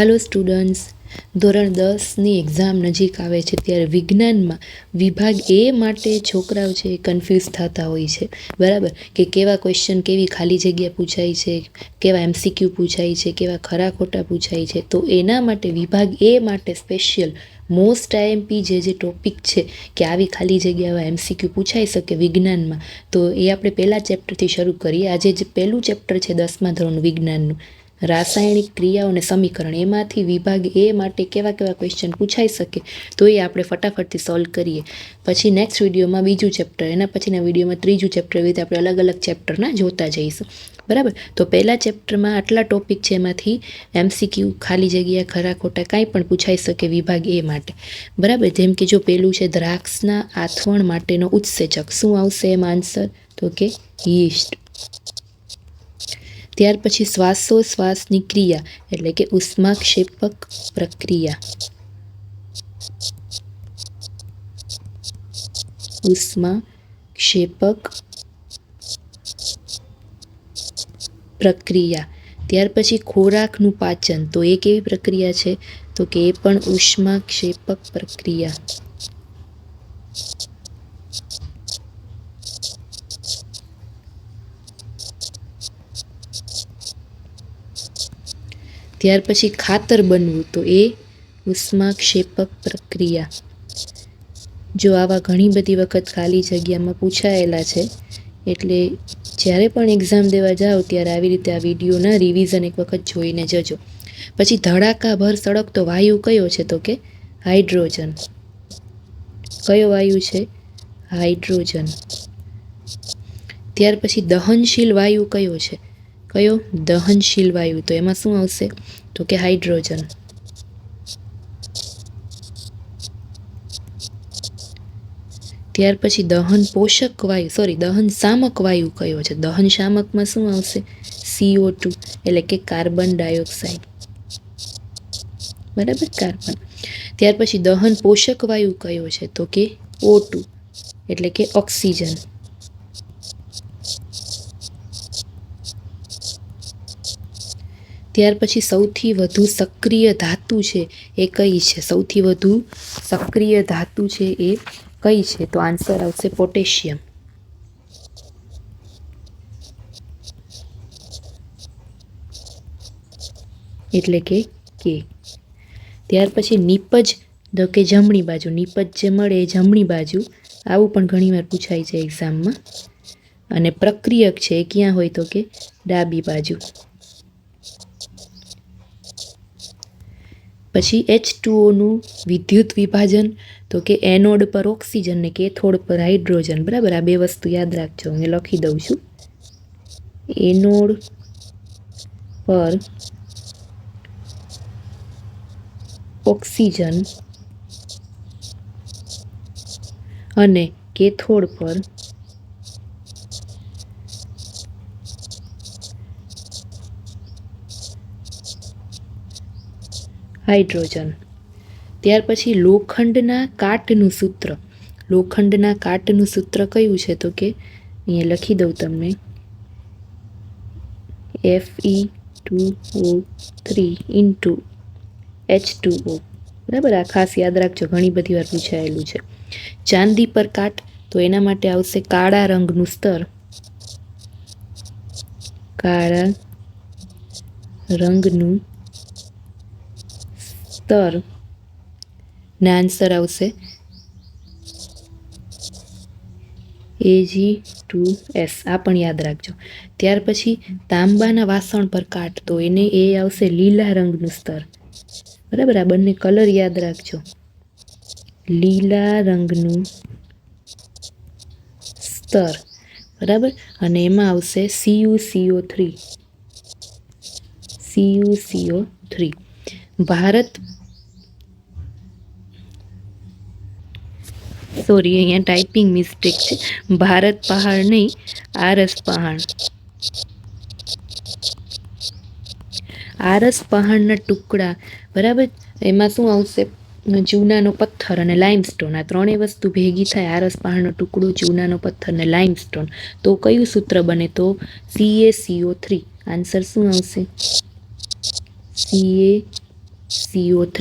Hello students, ધોરણ 10ની exam નજીક આવે છે ત્યારે વિજ્ઞાનમાં વિભાગ એ માટે છોકરાઓ છે એ કન્ફ્યુઝ થતા હોય છે. બરાબર, કે કેવા ક્વેશ્ચન, કેવી ખાલી જગ્યા પૂછાય છે, કેવા એમસીક્યુ પૂછાય છે, કેવા ખરા ખોટા પૂછાય છે. તો એના માટે વિભાગ એ માટે સ્પેશિયલ મોસ્ટ આઈએમપી જે ટોપિક છે કે આવી ખાલી જગ્યામાં એમસીક્યુ પૂછાઈ શકે વિજ્ઞાનમાં, તો એ આપણે પહેલા ચેપ્ટરથી શરૂ કરીએ. આજે જે પહેલું ચેપ્ટર છે 10મા ધોરણ વિજ્ઞાનનું, રાસાયણિક ક્રિયાઓ અને સમીકરણ, એમાંથી વિભાગ એ માટે કેવા કેવા ક્વેશ્ચન પૂછાઈ શકે તો એ આપણે ફટાફટથી સોલ્વ કરીએ. પછી નેક્સ્ટ વિડીયોમાં બીજું ચેપ્ટર, એના પછીના વિડીયોમાં ત્રીજું ચેપ્ટર, એવી રીતે આપણે અલગ અલગ ચેપ્ટરના જોતા જઈશું. બરાબર, તો પહેલા ચેપ્ટરમાં આટલા ટોપિક છે, એમાંથી એમસીક્યુ, ખાલી જગ્યા, ખરા ખોટા કાંઈ પણ પૂછાઈ શકે વિભાગ એ માટે. બરાબર, જેમ કે જો પેલું છે દ્રાક્ષના આથવણ માટેનો ઉત્સેચક, શું આવશે એમ આન્સર? તો કે યીસ્ટ. ત્યાર પછી શ્વાસોશ્વાસની ક્રિયા એટલે કે ઉષ્માક્ષેપક પ્રક્રિયા. ઉષ્માક્ષેપક પ્રક્રિયા. ત્યાર પછી ખોરાકનું પાચન, તો એ કેવી પ્રક્રિયા છે? તો કે એ પણ ઉષ્માક્ષેપક પ્રક્રિયા. ત્યાર પછી ખાતર બનવું, તો એ ઉષ્માક્ષેપક પ્રક્રિયા. જો આવા ઘણી બધી વખત ખાલી જગ્યામાં પૂછાયેલા છે, એટલે જ્યારે પણ એક્ઝામ દેવા જાઓ ત્યારે આવી રીતે આ વિડીયોના રિવિઝન એક વખત જોઈને જજો. પછી ધડાકાભર સળગતો વાયુ કયો છે? તો કે હાઇડ્રોજન. કયો વાયુ છે? હાઇડ્રોજન. ત્યાર પછી દહનશીલ વાયુ કયો છે? કયો? દહનશીલ વાયુ. તો એમાં શું આવશે? તો કે હાઇડ્રોજન. ત્યાર પછી દહન પોષક વાયુ, દહન શામક વાયુ કયો છે? દહન શામકમાં શું આવશે? CO2 એટલે કે કાર્બન ડાયોક્સાઇડ. બરાબર, કાર્બન. ત્યાર પછી દહન પોષક વાયુ કયો છે? તો કે O2 એટલે કે ઓક્સિજન. ત્યાર પછી સૌથી વધુ સક્રિય ધાતુ છે એ કઈ છે? સૌથી વધુ સક્રિય ધાતુ છે એ કઈ છે? તો આન્સર આવશે પોટેશિયમ. એટલે કે કે. ત્યાર પછી નીપજ, તો કે જમણી બાજુ. નીપજ જે મળે એ જમણી બાજુ, આવું પણ ઘણીવાર પૂછાય છે એક્ઝામમાં. અને પ્રક્રિયક છે એ ક્યાં હોય? તો કે ડાબી બાજુ. પછી H2O વિદ્યુત વિભાજન, તો કે એનોડ પર ઓક્સિજન ને કેથોડ પર હાઇડ્રોજન. બરાબર, આ બે વસ્તુ યાદ રાખજો, હું લખી દઉં છું. એનોડ પર ઓક્સિજન અને કેથોડ પર હાઇડ્રોજન. ત્યાર પછી લોખંડના કાટનું સૂત્ર. લોખંડના કાટનું સૂત્ર કયું છે? તો કે અહીંયા લખી દઉં તમને, Fe2O3 H2O. બરાબર, આ ખાસ યાદ રાખજો, ઘણી બધી વાર પૂછાયેલું છે. ચાંદી પર કાટ, તો એના માટે આવશે કાળા રંગનું સ્તર. કાળા રંગનું સ્તર ના આન્સર આવશે Ag2S. આ પણ યાદ રાખજો. ત્યાર પછી તાંબાના વાસણ પર કાટ, તો એને એ આવશે લીલા રંગનું સ્તર. બરાબર, આ બંને કલર યાદ રાખજો. લીલા રંગનું સ્તર. બરાબર, અને એમાં આવશે CuCO3. ભારત, સોરી અહીંયા ટાઈપિંગ મિસ્ટેક છે. ભારત પહાડ નહીં, આરસ પહાડ. આરસ પહાડના ટુકડા. બરાબર, એમાં શું આવશે? ચૂનાનો પથ્થર અને લાઇમસ્ટોન. આ ત્રણેય વસ્તુ ભેગી થાય, આરસ પહાડનો ટુકડો, ચૂનાનો પથ્થર અને લાઇમસ્ટોન. તો કયું સૂત્ર બને? તો CaCO3. આન્સર શું આવશે? CO3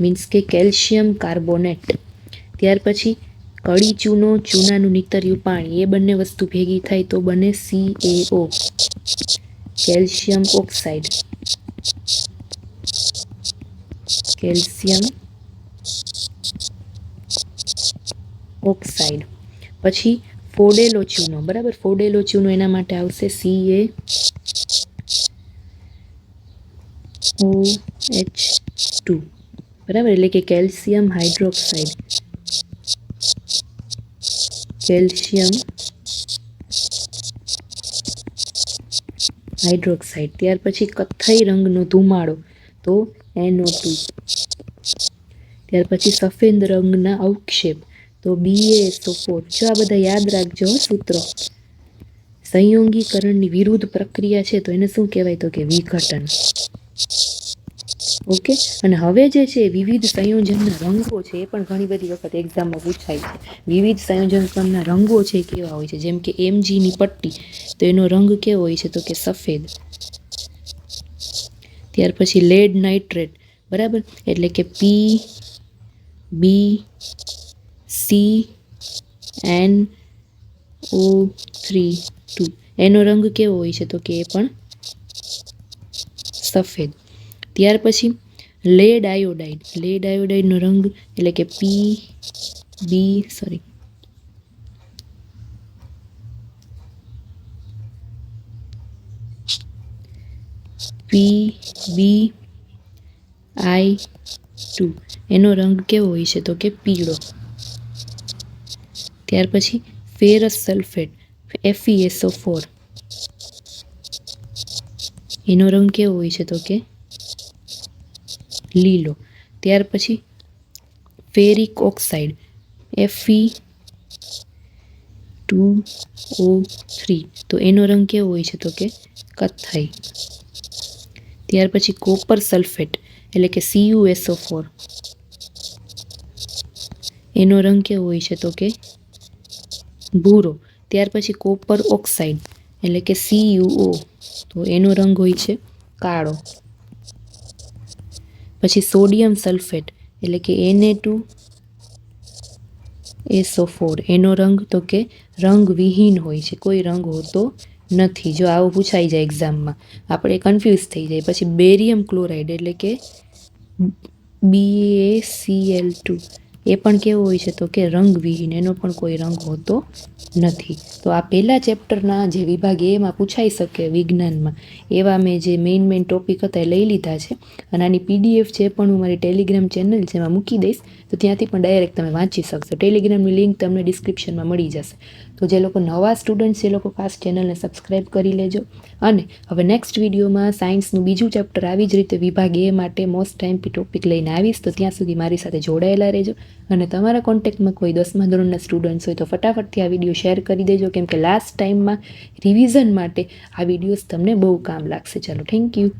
મીન્સ કે કેલ્શિયમ કાર્બોનેટ. ત્યાર પછી કળી ચૂનો, ચૂનાનું નીતર્યું પાણી, એ બંને વસ્તુ ભેગી થાય તો બને CaO, calcium oxide. Calcium oxide. પછી ફોડેલો ચૂનો, બરાબર, ફોડેલો ચૂનો એના માટે આવશે CaOH2, બરાબર, એટલે કે કેલ્શિયમ હાઇડ્રોક્સાઇડ. Calcium hydroxide. ત્યાર પછી કથ્થઈ રંગનો ધુમાડો તો NO2. ત્યાર પછી સફેદ રંગના અવક્ષેપ તો BaSO4. જો આ બધા યાદ રાખજો સૂત્રો. સંયોગીકરણની વિરુદ્ધ પ્રક્રિયા છે તો એને શું કહેવાય? તો કે વિઘટન. ઓકે. અને હવે જે છે વિવિધ સંયોજનના રંગો છે એ પણ ઘણી બધી વખત એક્ઝામમાં પૂછાય છે. વિવિધ સંયોજનના રંગો છે કેવા હોય છે? જેમ કે Mgની પટ્ટી, તો એનો રંગ કેવો હોય છે? તો કે સફેદ. ત્યાર પછી લેડ નાઇટ્રેટ, બરાબર, એટલે કે PbCnO3, એનો રંગ કેવો હોય છે? તો કે એ પણ સફેદ. ત્યાર પછી લેડ આયોડાઇડ, લેડ આયોડાઇડનો રંગ એટલે કે PbI2, એનો રંગ કેવો હોય છે? તો કે પીળો. ત્યાર પછી ફેરસ સલ્ફેટ FeSO4, એનો રંગ કેવો હોય છે? તો કે લીલો. ત્યાર પછી ફેરિક ઓક્સાઇડ Fe2O3, તો એનો રંગ કેવો હોય છે? તો કે કથ્થઈ. ત્યાર પછી કોપર સલ્ફેટ એટલે કે CuSO4, એનો રંગ કેવો હોય છે? તો કે ભૂરો. ત્યાર પછી કોપર ઓક્સાઇડ એટલે કે CuO, તો એનો રંગ હોય છે કાળો. પછી સોડિયમ સલ્ફેટ એટલે કે Na2SO4, એનો રંગ તો કે રંગવિહીન હોય છે, કોઈ રંગ હોતો નથી. જો આવું પૂછાઈ જાય એક્ઝામમાં, આપણે કન્ફ્યુઝ થઈ જાય. પછી બેરિયમ ક્લોરાઇડ એટલે કે BaCl2, એ પણ કેવો હોય છે? તો કે રંગવિહીન, એનો પણ કોઈ રંગ હોતો નથી. તો આ પહેલા ચેપ્ટરના જે વિભાગ એમાં પૂછાઈ શકે વિજ્ઞાનમાં, એવા મેં જે મેઇન ટોપિક હતા એ લઈ લીધા છે. અને આની PDF છે પણ હું મારી ટેલિગ્રામ ચેનલ છે એમાં મૂકી દઈશ, તો ત્યાંથી પણ ડાયરેક્ટ તમે વાંચી શકશો. ટેલિગ્રામની લિંક તમને ડિસ્ક્રિપ્શનમાં મળી જશે. તો જે લોકો નવા સ્ટુડન્ટ છે એ લોકો ખાસ ચેનલને સબસ્ક્રાઈબ કરી લેજો. અને હવે નેક્સ્ટ વિડીયોમાં સાયન્સનું બીજું ચેપ્ટર આવી જ રીતે વિભાગ A માટે મોસ્ટ MP ટોપિક લઈને આવીશ. તો ત્યાં સુધી મારી સાથે જોડાયેલા રહેજો. અને તમારા કોન્ટેક્ટમાં કોઈ 10મા ધોરણના સ્ટુડન્ટ્સ હોય તો ફટાફટથી આ વિડીયો શેર કરી દેજો, કેમ કે લાસ્ટ ટાઈમમાં રિવિઝન માટે આ વિડીયોઝ તમને બહુ કામ લાગશે. ચાલો, થેન્ક યુ.